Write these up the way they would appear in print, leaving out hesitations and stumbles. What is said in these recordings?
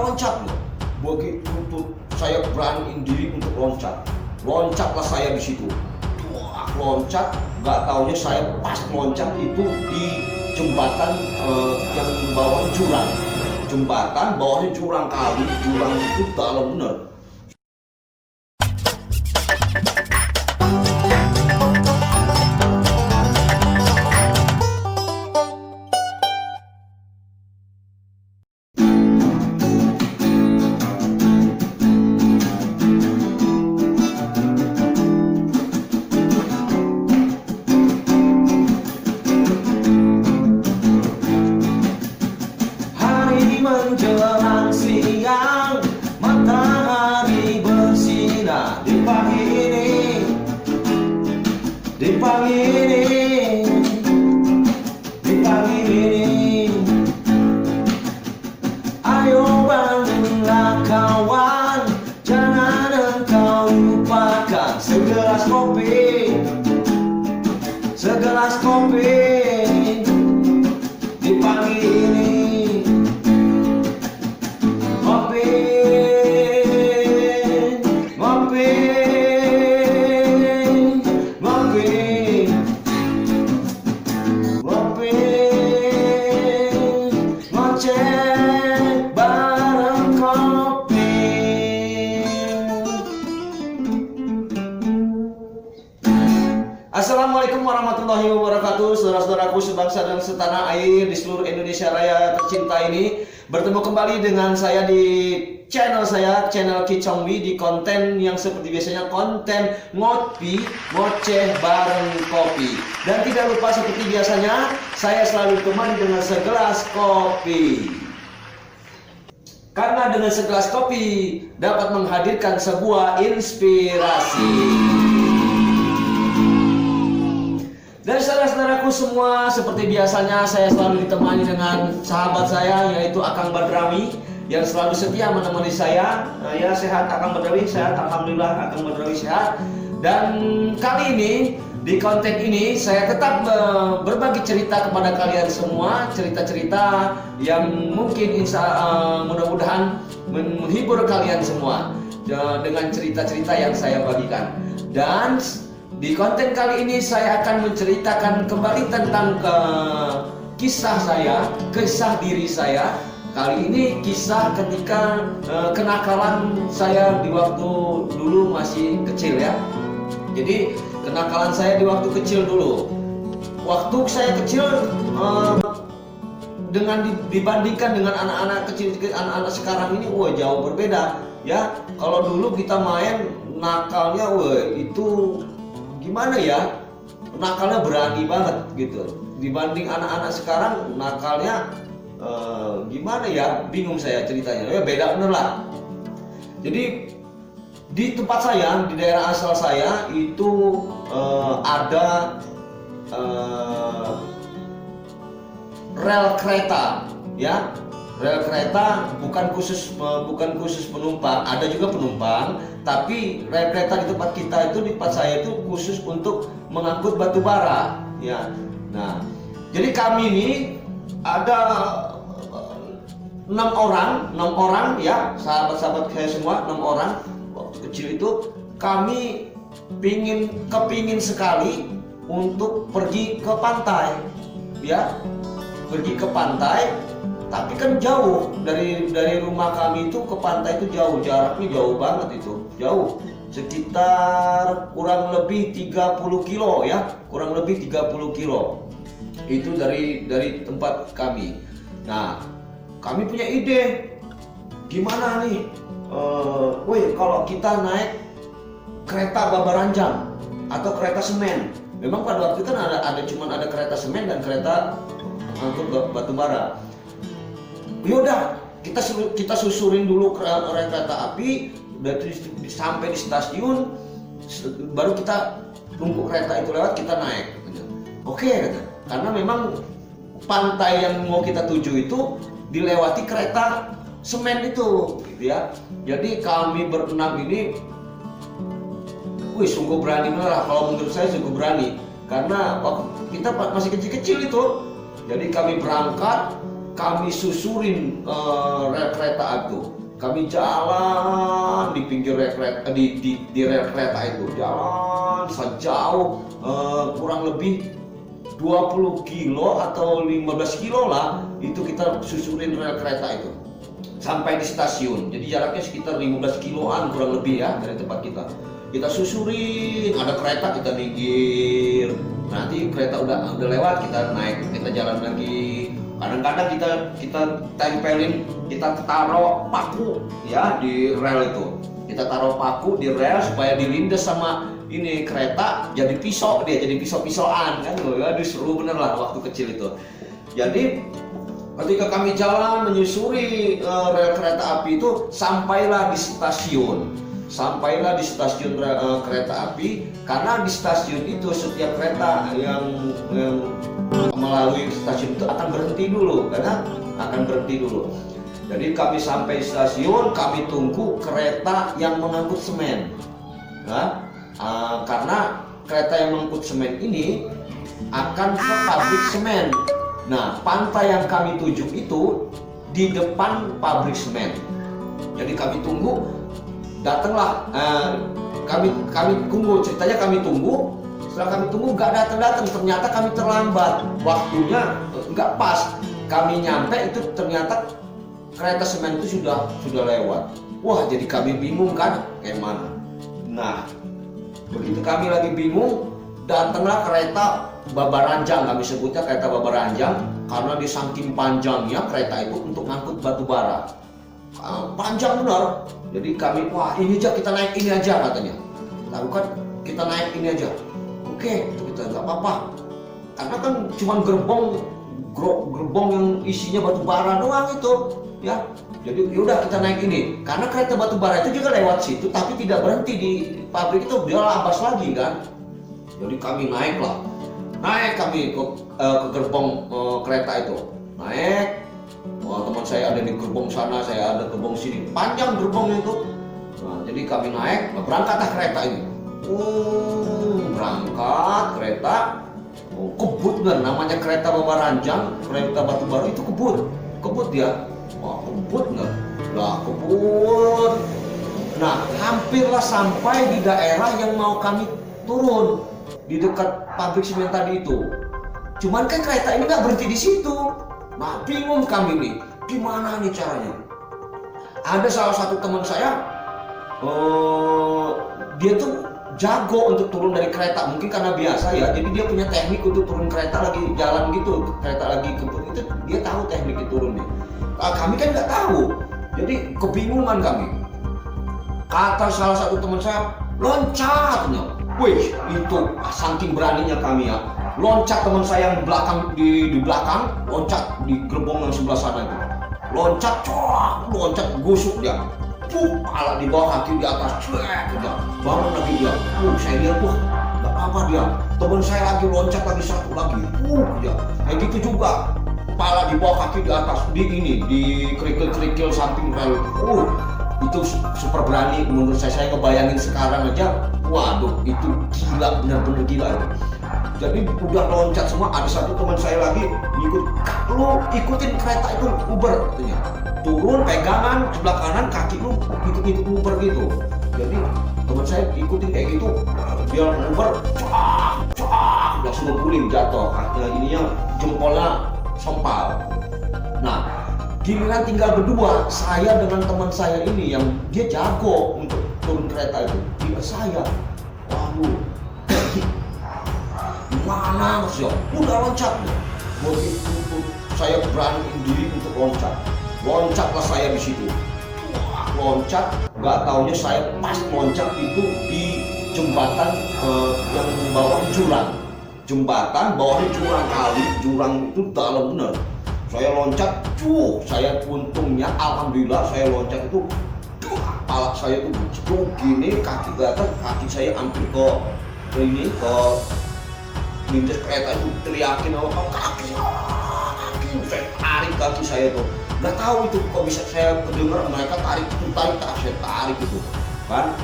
loncat loh. Begitu saya beraniin diri untuk loncat, loncatlah saya di situ. Wah, loncat, nggak taunya saya pas loncat itu di jembatan yang bawah jurang. Jembatan bawahnya jurang kali, jurang itu dalam bener. Menjelang siang, matahari bersinar di pagi ini, di pagi ini, di pagi ini. Ayo bangunlah kawan, jangan engkau lupakan segelas kopi, segelas kopi di pagi ini. Assalamualaikum warahmatullahi wabarakatuh, saudara-saudaraku sebangsa dan setanah air di seluruh Indonesia Raya tercinta ini. Bertemu kembali dengan saya di channel saya, channel Kicongwi, di konten yang seperti biasanya, konten ngopi, ngoceh bareng kopi. Dan tidak lupa seperti biasanya, saya selalu ditemani dengan segelas kopi. Karena dengan segelas kopi dapat menghadirkan sebuah inspirasi. Dan saudara-saudaraku semua, seperti biasanya saya selalu ditemani dengan sahabat saya, yaitu Akang Badrawi, yang selalu setia menemani saya. Ya, sehat Akang Badrawi, sehat, alhamdulillah Akang Badrawi sehat. Dan kali ini di konten ini saya tetap berbagi cerita kepada kalian semua, cerita-cerita yang mungkin mudah-mudahan menghibur kalian semua dengan cerita-cerita yang saya bagikan. Dan di konten kali ini saya akan menceritakan kembali tentang kisah saya, kisah diri saya. Kali ini kisah ketika kenakalan saya di waktu dulu masih kecil ya. Jadi kenakalan saya di waktu kecil dulu. Waktu saya kecil dibandingkan dengan anak-anak kecil, anak-anak sekarang ini, wah jauh berbeda ya. Kalau dulu kita main nakalnya, wah itu gimana ya, nakalnya berani banget gitu. Dibanding anak-anak sekarang nakalnya gimana ya, bingung saya ceritanya. Ya beda bener lah. Jadi di tempat saya, di daerah asal saya itu ada rel kereta ya. Rel kereta bukan khusus penumpang, ada juga penumpang, tapi rel kereta di tempat kita itu, di tempat saya itu khusus untuk mengangkut batu bara ya. Nah, jadi kami ini ada 6 orang ya, sahabat-sahabat saya semua 6 orang. Waktu kecil itu kami kepingin sekali untuk pergi ke pantai ya, pergi ke pantai. Tapi kan jauh dari rumah kami itu ke pantai itu jauh, jaraknya jauh banget itu, jauh. Sekitar kurang lebih 30 kilo ya, kurang lebih 30 kilo. Itu dari tempat kami. Nah, kami punya ide, gimana nih? Kalau kita naik kereta Babaranjang atau kereta semen. Memang pada waktu itu kan cuma ada kereta semen dan kereta angkut batu bara. Yaudah, kita susurin dulu kereta api, sampai di stasiun, baru kita tunggu kereta itu lewat, kita naik. Oke, karena memang pantai yang mau kita tuju itu dilewati kereta semen itu, gitu ya. Jadi kami berenam ini, sungguh berani benar. Kalau menurut saya sungguh berani, karena waktu kita masih kecil-kecil itu. Jadi kami berangkat kami susurin rel kereta itu. Kami jalan di pinggir rel kereta, di rel kereta itu, jalan sejauh kurang lebih 20 kilo atau 15 kilo lah, itu kita susurin rel kereta itu sampai di stasiun. Jadi jaraknya sekitar 15 kiloan kurang lebih ya dari tempat kita. Kita susurin, ada kereta kita minggir. Nanti kereta udah lewat, kita naik, kita jalan lagi. Kadang-kadang kita tempelin, kita taruh paku ya di rel itu. Kita taruh paku di rel supaya dilindas sama ini kereta, jadi pisau dia, jadi pisau-pisauan kan. Aduh seru bener lah waktu kecil itu. Jadi ketika kami jalan menyusuri rel kereta api itu, sampailah di stasiun. Sampailah di stasiun kereta api, karena di stasiun itu setiap kereta yang melalui stasiun itu akan berhenti dulu, karena akan berhenti dulu. Jadi kami sampai stasiun, kami tunggu kereta yang mengangkut semen. Nah, karena kereta yang mengangkut semen ini akan ke pabrik semen. Nah, pantai yang kami tuju itu di depan pabrik semen. Jadi kami tunggu, datanglah kami tunggu, ceritanya kami tunggu. Setelah kami tunggu nggak datang, ternyata kami terlambat, waktunya nggak pas. Kami nyampe itu ternyata kereta semen itu sudah lewat. Wah, jadi kami bingung kan, kayak mana. Nah, begitu kami lagi bingung, datanglah kereta Babaranjang, kami sebutnya kereta Babaranjang karena di saking panjangnya kereta itu untuk ngangkut batu bara. Panjang benar. Jadi kami, wah ini aja, kita naik ini aja katanya. Lalu kan kita naik ini aja. Oke, itu kita nggak apa-apa. Karena kan cuma gerbong yang isinya batu bara doang itu, ya. Jadi yaudah kita naik ini. Karena kereta batu bara itu juga lewat situ, tapi tidak berhenti di pabrik itu, dia labas lagi kan. Jadi kami naiklah. Naik kami ke gerbong kereta itu. Naik. Wah, teman saya ada di gerbong sana, saya ada gerbong sini. Panjang gerbongnya itu. Nah, jadi kami naik, berangkatlah kereta ini. Berangkat kereta. Kebut kan, namanya kereta Babaranjang, kereta batu bara itu kebut dia. Wah, kebut nggak? Lah, kebut. Nah, hampirlah sampai di daerah yang mau kami turun, di dekat pabrik semen tadi itu. Cuman kan kereta ini nggak berhenti di situ. Nah, bingung kami nih, gimana nih caranya? Ada salah satu teman saya, dia tuh jago untuk turun dari kereta, mungkin karena biasa ya. Jadi dia punya teknik untuk turun kereta lagi jalan gitu, kereta lagi kebut itu dia tahu teknik turunnya. Kami kan nggak tahu, jadi kebingungan kami. Kata salah satu teman saya, loncatnya. Wih, itu saking beraninya kami ya. Loncat teman saya yang di belakang, loncat di gerbong yang sebelah sana itu. Loncat, loncat gusuk dia. Pala di bawah, kaki di atas, dia bangun lagi dia. Saya lihat, wah, nggak apa-apa dia. Teman saya lagi loncat lagi satu lagi, dia. Kayak gitu juga. Kepala di bawah, kaki di atas, di kerikil-kerikil samping rel. Itu super berani menurut saya ngebayangin sekarang aja. Waduh, itu gila, benar-benar gila itu. Jadi udah loncat semua, ada satu teman saya lagi lu ikutin kereta itu Uber katanya. Turun pegangan sebelah kanan, kaki lu ikut Uber gitu. Jadi teman saya ikutin kayak gitu, dia Uber, langsung guling jatuh, ininya jempolnya sempal. Nah, giliran tinggal berdua, saya dengan teman saya ini yang dia jago untuk turun kereta itu, dia saya, waduh, mana mas ya, udah loncat. Begitu saya beraniin diri untuk loncatlah saya di situ. Loncat, nggak taunya saya pas loncat itu di jembatan yang bawah jurang. Jembatan bawahnya jurang kali, jurang itu dalam bener. Saya loncat, saya untungnya alhamdulillah saya loncat itu, kepala saya tuh gini, kaki ke atas, kaki saya hampir ke lintas kereta itu, teriakin apa kaki, saya tarik kaki saya tuh, nggak tahu itu kok bisa saya dengar mereka tarik, saya tarik itu, kan?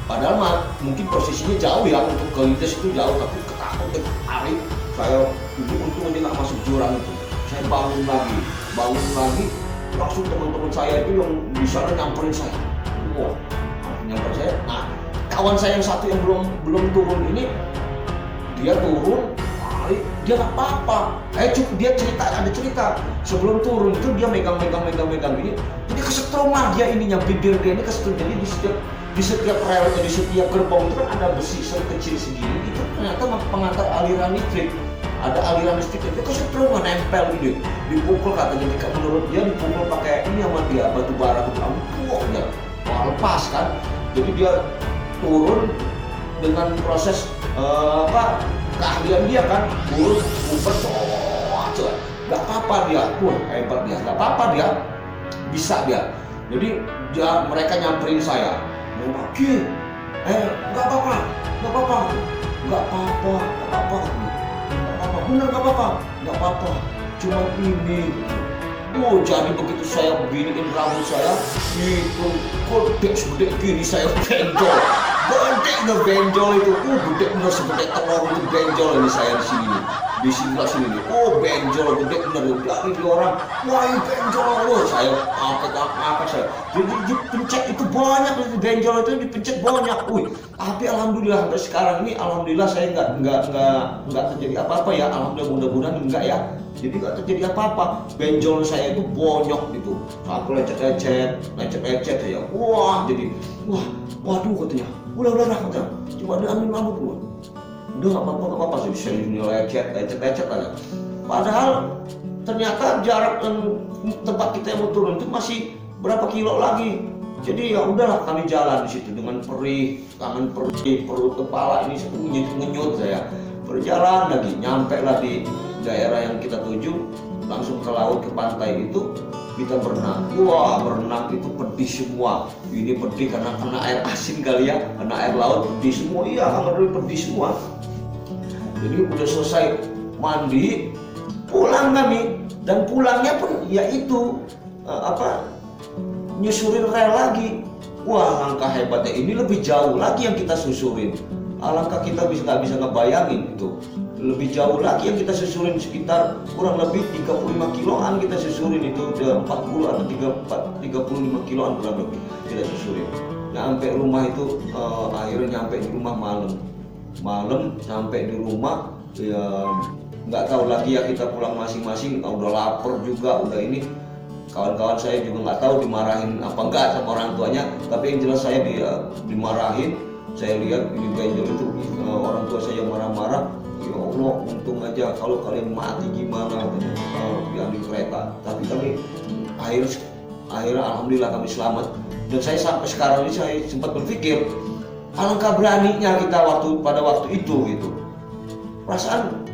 Padahal mungkin posisinya jauh ya, untuk ke lintas itu jauh, tapi ketakutan tarik saya, untungnya nggak masuk jurang itu. Saya bangun lagi, bangun lagi, langsung teman-teman saya itu yang di sana nyamperin saya. Wah, nyamperin saya. Nah, kawan saya yang satu yang belum turun ini, dia turun, dia nggak apa-apa. Dia ada cerita sebelum turun itu dia megang ini. Jadi kesetrum dia ininya, bibir dia ini kesetrum. Jadi di setiap rel, di setiap gerbong itu kan ada besi kecil segini. Itu ternyata pengantar aliran listrik. Ada aliran listrik itu kesetrum nempel gitu. Dipukul katanya, menurut dia dipukul pakai ini sama dia batu bara gitu. Dia lepas kan. Jadi dia turun dengan proses keahlian dia kan, turun ngumpet coba, nggak apa-apa dia, hebat dia, nggak apa-apa dia, bisa dia. Jadi mereka nyamperin saya, nggak apa-apa, bener nggak apa-apa, cuma ini. Jadi begitu saya beginiin rambut saya, itu gede segede gini saya benjol. Gede benjol itu, gede bener segede telur itu benjol ini saya di sini nih. Di sebelah sini nih, benjol gede bener. Dari di orang, wah ini benjol, saya angkat saya. Jadi dipencet itu banyak, benjol itu dipencet banyak. Tapi alhamdulillah sampai sekarang ini, alhamdulillah saya nggak terjadi apa-apa ya. Alhamdulillah, mudah-mudahan enggak ya. Jadi nggak terjadi apa-apa. Benjol saya itu bonyok gitu. Aku lecet-lecet ya. Waduh katanya. Udah katanya. Coba diambil rambut gua. Udah nggak apa-apa sih. Saya lecet aja. Padahal ternyata jarak tempat kita yang mau turun itu masih berapa kilo lagi. Jadi ya udahlah, kami jalan di situ dengan perih, tangan perih, perut kepala ini ngenyut saya. Berjalan lagi, nyampe lah di daerah yang kita tuju, langsung ke laut, ke pantai itu kita berenang. Wah, berenang itu pedih semua. Ini pedih karena kena air asin kali ya, kena air laut pedih semua. Iya, kamar pedih semua. Jadi udah selesai mandi, pulang kami, dan pulangnya pun yaitu nyusurin rel lagi. Wah, langkah hebatnya ini lebih jauh lagi yang kita susurin. Alangkah kita nggak bisa ngebayangin itu. Lebih jauh lagi yang kita susurin, sekitar kurang lebih 35 kiloan kita susurin itu. Udah 40 atau 35 kiloan kurang lebih kita susurin. Nyampe rumah itu akhirnya nyampe di rumah malam sampai di rumah ya nggak tahu lagi ya, kita pulang masing-masing. Udah lapar juga, udah ini. Kawan-kawan saya juga nggak tahu dimarahin apa enggak sama orang tuanya, tapi yang jelas saya dimarahin. Saya lihat ini benjol itu orang tua saya marah-marah. Ya Allah, untung aja, kalau kalian mati gimana diambil kereta. Tapi kami akhirnya alhamdulillah kami selamat. Dan saya sampai sekarang ini saya sempat berpikir, alangkah beraninya kita pada waktu itu gitu. Perasaan,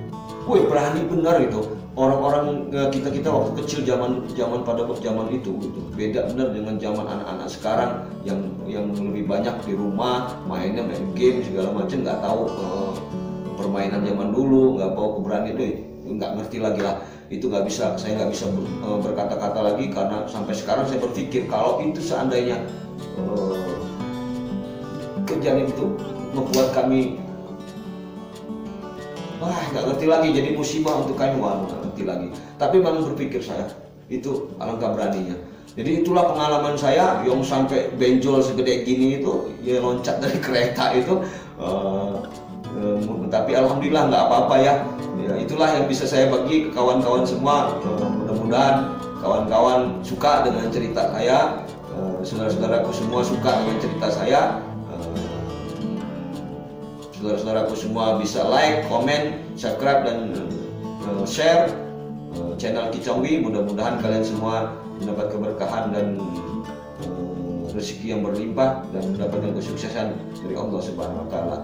berani benar itu. Orang-orang kita waktu kecil zaman itu gitu. Beda benar dengan zaman anak-anak sekarang yang lebih banyak di rumah main game segala macam, nggak tahu permainan zaman dulu, nggak tahu keberanian itu, nggak ngerti lagi lah. Itu saya nggak bisa berkata-kata lagi, karena sampai sekarang saya berpikir kalau itu seandainya kejadian itu membuat kami nggak ngerti lagi, jadi musibah untuk kami, nggak ngerti lagi. Tapi memang berpikir saya itu alangkah beraninya. Jadi itulah pengalaman saya yang sampai benjol segede gini itu, ya loncat dari kereta itu. Tapi alhamdulillah nggak apa-apa ya. Itulah yang bisa saya bagi ke kawan-kawan semua. Mudah-mudahan kawan-kawan suka dengan cerita saya, saudara-saudaraku semua suka dengan cerita saya. Saudara-saudaraku semua bisa like, komen, subscribe, dan share channel Kicongwi. Mudah-mudahan kalian semua mendapat keberkahan dan rezeki yang berlimpah dan mendapatkan kesuksesan dari Allah Subhanahu wa Ta'ala.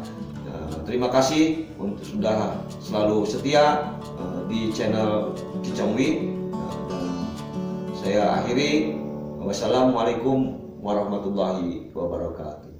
Terima kasih untuk sudah selalu setia di channel Kicongwi. Saya akhiri. Wassalamualaikum warahmatullahi wabarakatuh.